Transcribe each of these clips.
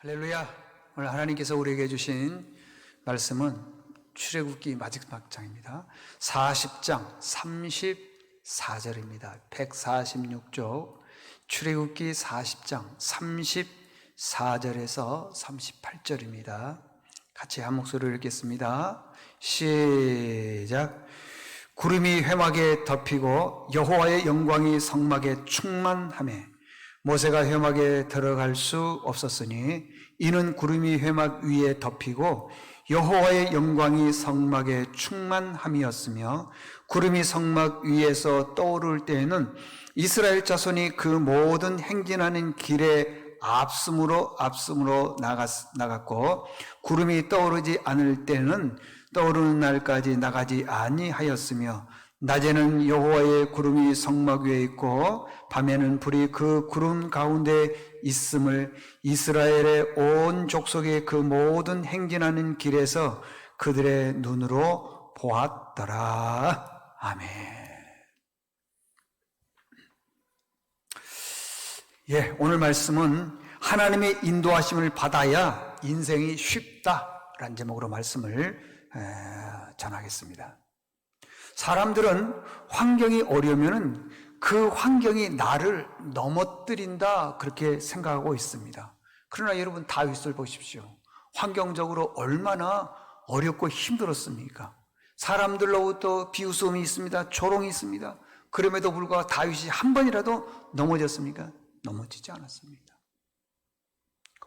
할렐루야. 오늘 하나님께서 우리에게 주신 말씀은 출애굽기 마지막 장입니다. 40장 34절입니다. 146쪽 출애굽기 40장 34절에서 38절입니다. 같이 한 목소리로 읽겠습니다. 시작. 구름이 회막에 덮이고 여호와의 영광이 성막에 충만하매 모세가 회막에 들어갈 수 없었으니 이는 구름이 회막 위에 덮이고 여호와의 영광이 성막에 충만함이었으며 구름이 성막 위에서 떠오를 때에는 이스라엘 자손이 그 모든 행진하는 길에 앞섬으로 나갔고 구름이 떠오르지 않을 때는 떠오르는 날까지 나가지 아니하였으며 낮에는 여호와의 구름이 성막 위에 있고 밤에는 불이 그 구름 가운데 있음을 이스라엘의 온 족속의 그 모든 행진하는 길에서 그들의 눈으로 보았더라. 아멘. 오늘 말씀은 하나님의 인도하심을 받아야 인생이 쉽다라는 제목으로 말씀을 전하겠습니다. 사람들은 환경이 어려우면 그 환경이 나를 넘어뜨린다 그렇게 생각하고 있습니다. 그러나 여러분 다윗을 보십시오. 환경적으로 얼마나 어렵고 힘들었습니까? 사람들로부터 비웃음이 있습니다. 조롱이 있습니다. 그럼에도 불구하고 다윗이 한 번이라도 넘어졌습니까? 넘어지지 않았습니다.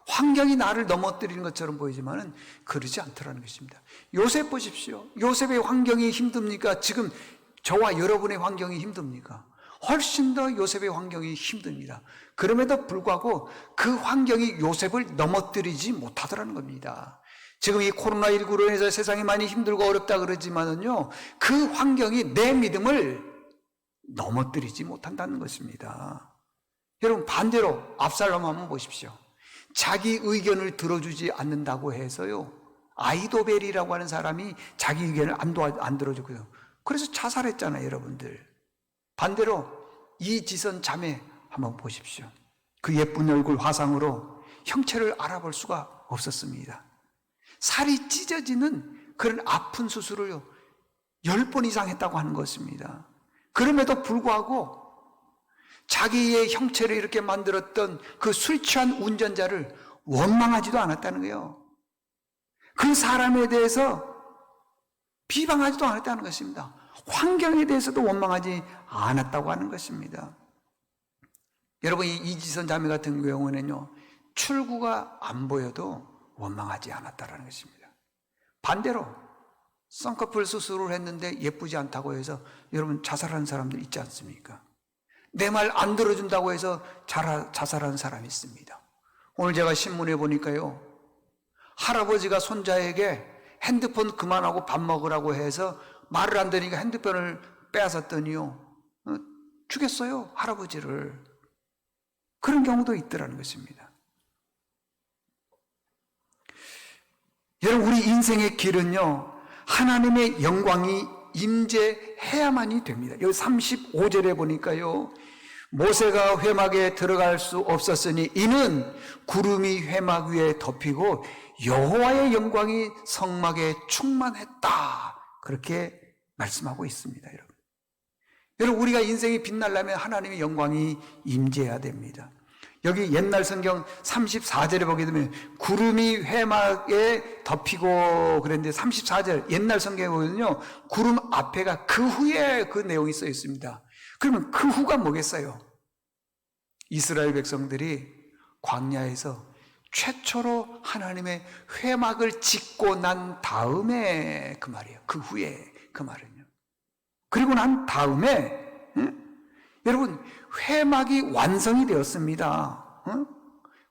환경이 나를 넘어뜨리는 것처럼 보이지만 그러지 않더라는 것입니다. 요셉 보십시오. 요셉의 환경이 힘듭니까? 지금 저와 여러분의 환경이 힘듭니까? 훨씬 더 요셉의 환경이 힘듭니다. 그럼에도 불구하고 그 환경이 요셉을 넘어뜨리지 못하더라는 겁니다. 지금 이 코로나19로 인해서 세상이 많이 힘들고 어렵다 그러지만은요, 그 환경이 내 믿음을 넘어뜨리지 못한다는 것입니다. 여러분 반대로 압살롬 한번 보십시오. 자기 의견을 들어주지 않는다고 해서요, 아이도벨이라고 하는 사람이 자기 의견을 안 들어주고요. 그래서 자살했잖아요, 여러분들. 반대로 이지선 자매 한번 보십시오. 그 예쁜 얼굴 화상으로 형체를 알아볼 수가 없었습니다. 살이 찢어지는 그런 아픈 수술을 10번 이상 했다고 하는 것입니다. 그럼에도 불구하고 자기의 형체를 이렇게 만들었던 그 술 취한 운전자를 원망하지도 않았다는 거예요. 그 사람에 대해서 비방하지도 않았다는 것입니다. 환경에 대해서도 원망하지 않았다고 하는 것입니다. 여러분 이 이지선 자매 같은 경우는요, 출구가 안 보여도 원망하지 않았다는 것입니다. 반대로 쌍꺼풀 수술을 했는데 예쁘지 않다고 해서 여러분 자살하는 사람들 있지 않습니까? 내 말 안 들어준다고 해서 자살하는 사람이 있습니다. 오늘 제가 신문에 보니까요, 할아버지가 손자에게 핸드폰 그만하고 밥 먹으라고 해서 말을 안 들으니까 핸드폰을 빼앗았더니요, 죽였어요, 할아버지를. 그런 경우도 있더라는 것입니다. 여러분 우리 인생의 길은요, 하나님의 영광이 임재해야만이 됩니다. 여기 35절에 보니까요, 모세가 회막에 들어갈 수 없었으니 이는 구름이 회막 위에 덮이고 여호와의 영광이 성막에 충만했다, 그렇게 말씀하고 있습니다. 여러분 우리가 인생이 빛나려면 하나님의 영광이 임재해야 됩니다. 여기 옛날 성경 34절에 보게 되면 구름이 회막에 덮이고 그랬는데 34절 옛날 성경에 보면요, 구름 앞에가 그 후에 그 내용이 써 있습니다. 그러면 그 후가 뭐겠어요? 이스라엘 백성들이 광야에서 최초로 하나님의 회막을 짓고 난 다음에 그 말이에요. 그 후에 그 말은요. 그리고 난 다음에 여러분 회막이 완성이 되었습니다.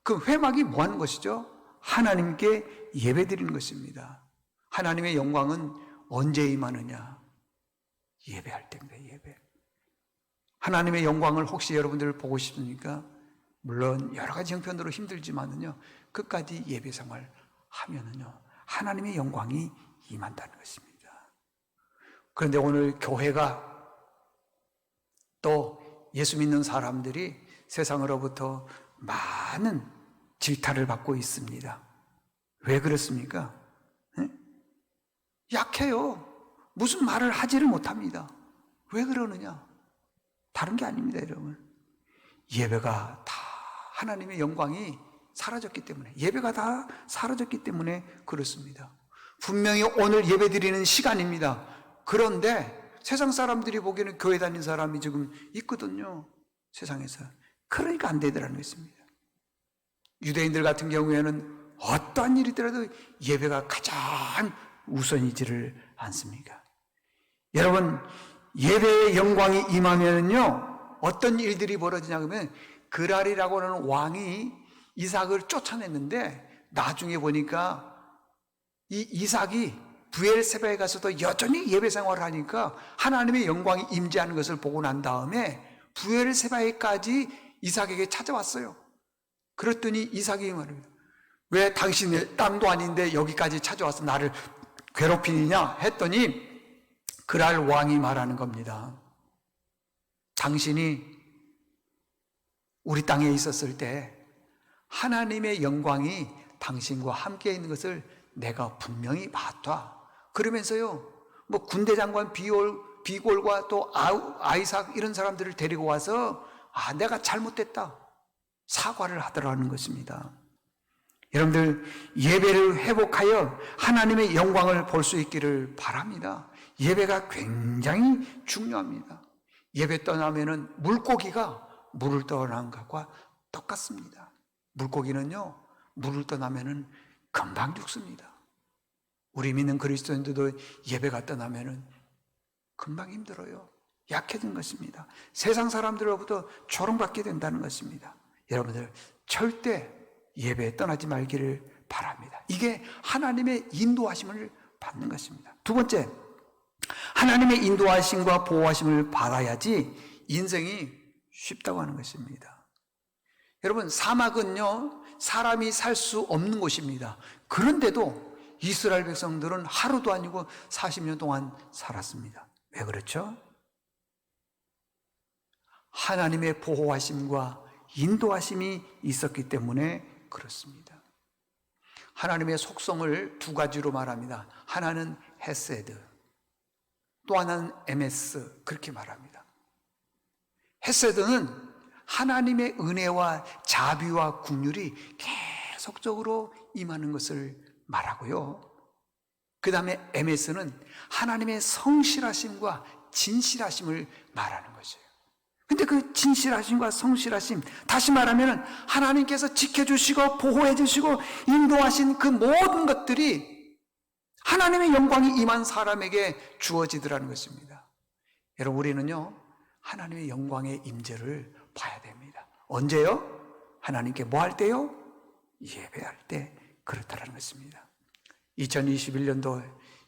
그 회막이 뭐 하는 것이죠? 하나님께 예배드리는 것입니다. 하나님의 영광은 언제 임하느냐? 예배할 때입니다. 예배. 하나님의 영광을 혹시 여러분들 보고 싶습니까? 물론 여러 가지 형편으로 힘들지만은요, 끝까지 예배 생활 하면은요, 하나님의 영광이 임한다는 것입니다. 그런데 오늘 교회가 또 예수 믿는 사람들이 세상으로부터 많은 질타를 받고 있습니다. 왜 그렇습니까? 네? 약해요. 무슨 말을 하지를 못합니다. 왜 그러느냐? 다른 게 아닙니다, 여러분. 예배가 다 하나님의 영광이 사라졌기 때문에, 예배가 다 사라졌기 때문에 그렇습니다. 분명히 오늘 예배 드리는 시간입니다. 그런데 세상 사람들이 보기에는 교회 다니는 사람이 지금 있거든요, 세상에서. 그러니까 안 되더라는 것입니다. 유대인들 같은 경우에는 어떠한 일이 있더라도 예배가 가장 우선이지를 않습니까? 여러분, 예배의 영광이 임하면요, 어떤 일들이 벌어지냐면, 그랄이라고 하는 왕이 이삭을 쫓아냈는데, 나중에 보니까 이 이삭이 브엘세바에 가서도 여전히 예배 생활을 하니까 하나님의 영광이 임재하는 것을 보고 난 다음에 브엘세바에까지 이삭에게 찾아왔어요. 그랬더니 이삭이 말합니다. 왜 당신의 땅도 아닌데 여기까지 찾아와서 나를 괴롭히느냐 했더니, 그랄 왕이 말하는 겁니다. 당신이 우리 땅에 있었을 때 하나님의 영광이 당신과 함께 있는 것을 내가 분명히 봤다. 그러면서요, 뭐 군대 장관 비골과 또 아이삭 이런 사람들을 데리고 와서 내가 잘못됐다, 사과를 하더라는 것입니다. 여러분들, 예배를 회복하여 하나님의 영광을 볼 수 있기를 바랍니다. 예배가 굉장히 중요합니다. 예배 떠나면은 물고기가 물을 떠난 것과 똑같습니다. 물고기는요, 물을 떠나면은 금방 죽습니다. 우리 믿는 그리스도인들도 예배가 떠나면은 금방 힘들어요. 약해진 것입니다. 세상 사람들로부터 조롱받게 된다는 것입니다. 여러분들, 절대 예배에 떠나지 말기를 바랍니다. 이게 하나님의 인도하심을 받는 것입니다. 두 번째, 하나님의 인도하심과 보호하심을 받아야지 인생이 쉽다고 하는 것입니다. 여러분, 사막은요, 사람이 살 수 없는 곳입니다. 그런데도 이스라엘 백성들은 하루도 아니고 40년 동안 살았습니다. 왜 그렇죠? 하나님의 보호하심과 인도하심이 있었기 때문에 그렇습니다. 하나님의 속성을 두 가지로 말합니다. 하나는 헤세드, 또 하나는 에메스, 그렇게 말합니다. 헤세드는 하나님의 은혜와 자비와 긍휼이 계속적으로 임하는 것을 말하고요. 그 다음에 에메스는 하나님의 성실하심과 진실하심을 말하는 것이에요. 근데 그 진실하심과 성실하심, 다시 말하면 하나님께서 지켜주시고 보호해주시고 인도하신 그 모든 것들이 하나님의 영광이 임한 사람에게 주어지더라는 것입니다. 여러분, 우리는요, 하나님의 영광의 임재를 봐야 됩니다. 언제요? 하나님께 뭐 할 때요? 예배할 때 그렇다는 것입니다. 2021년도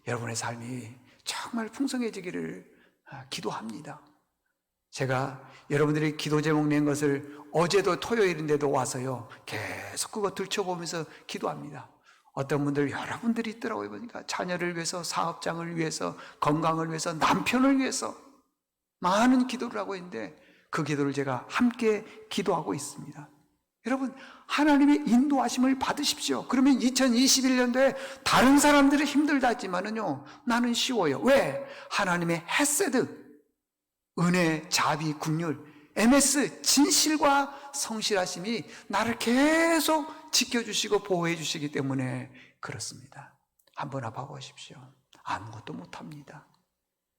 여러분의 삶이 정말 풍성해지기를 기도합니다. 제가 여러분들이 기도 제목 낸 것을 어제도 토요일인데도 와서요, 계속 그거 들춰보면서 기도합니다. 어떤 분들, 여러분들이 있더라고요. 보니까 자녀를 위해서, 사업장을 위해서, 건강을 위해서, 남편을 위해서 많은 기도를 하고 있는데, 그 기도를 제가 함께 기도하고 있습니다. 여러분, 하나님의 인도하심을 받으십시오. 그러면 2021년도에 다른 사람들은 힘들다 했지만은요, 나는 쉬워요. 왜? 하나님의 헤세드, 은혜, 자비, 긍휼, 에메스, 진실과 성실하심이 나를 계속 지켜주시고 보호해 주시기 때문에 그렇습니다. 한번 봐보십시오. 아무것도 못합니다.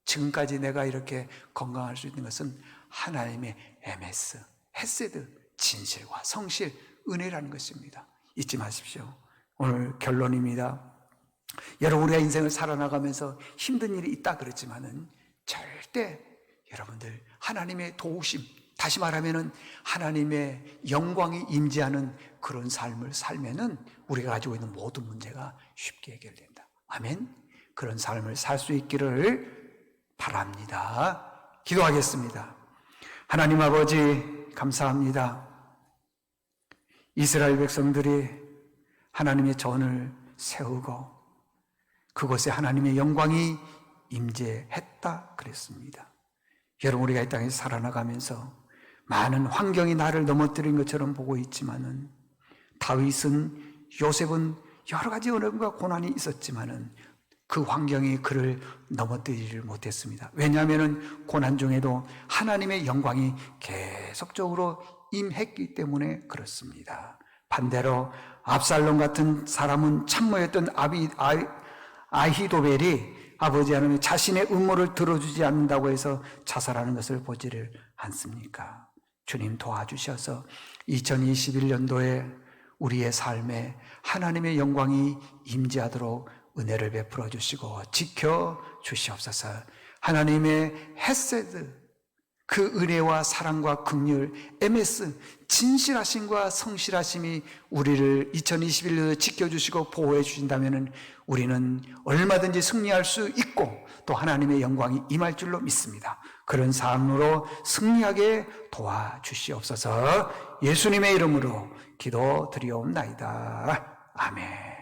지금까지 내가 이렇게 건강할 수 있는 것은 하나님의 에메스, 헤세드, 진실과 성실, 은혜라는 것입니다. 잊지 마십시오. 오늘 결론입니다. 여러분, 우리가 인생을 살아나가면서 힘든 일이 있다 그랬지만은 절대 여러분들 하나님의 도우심, 다시 말하면은 하나님의 영광이 임재하는 그런 삶을 살면은 우리가 가지고 있는 모든 문제가 쉽게 해결된다. 아멘. 그런 삶을 살 수 있기를 바랍니다. 기도하겠습니다. 하나님 아버지, 감사합니다. 이스라엘 백성들이 하나님의 전을 세우고 그곳에 하나님의 영광이 임재했다 그랬습니다. 여러분, 우리가 이 땅에서 살아나가면서 많은 환경이 나를 넘어뜨린 것처럼 보고 있지만은 다윗은, 요셉은 여러 가지 어려움과 고난이 있었지만은 그 환경이 그를 넘어뜨리지를 못했습니다. 왜냐하면 고난 중에도 하나님의 영광이 계속적으로 임했기 때문에 그렇습니다. 반대로 압살롬 같은 사람은 참모였던 아히도벨이 아버지 하나님 자신의 음모를 들어주지 않는다고 해서 자살하는 것을 보지를 않습니까? 주님 도와주셔서 2021년도에 우리의 삶에 하나님의 영광이 임재하도록 은혜를 베풀어 주시고 지켜 주시옵소서. 하나님의 헤세드, 그 은혜와 사랑과 긍휼, MS, 진실하심과 성실하심이 우리를 2021년에 지켜주시고 보호해 주신다면 우리는 얼마든지 승리할 수 있고 또 하나님의 영광이 임할 줄로 믿습니다. 그런 삶으로 승리하게 도와주시옵소서. 예수님의 이름으로 기도드리옵나이다. 아멘.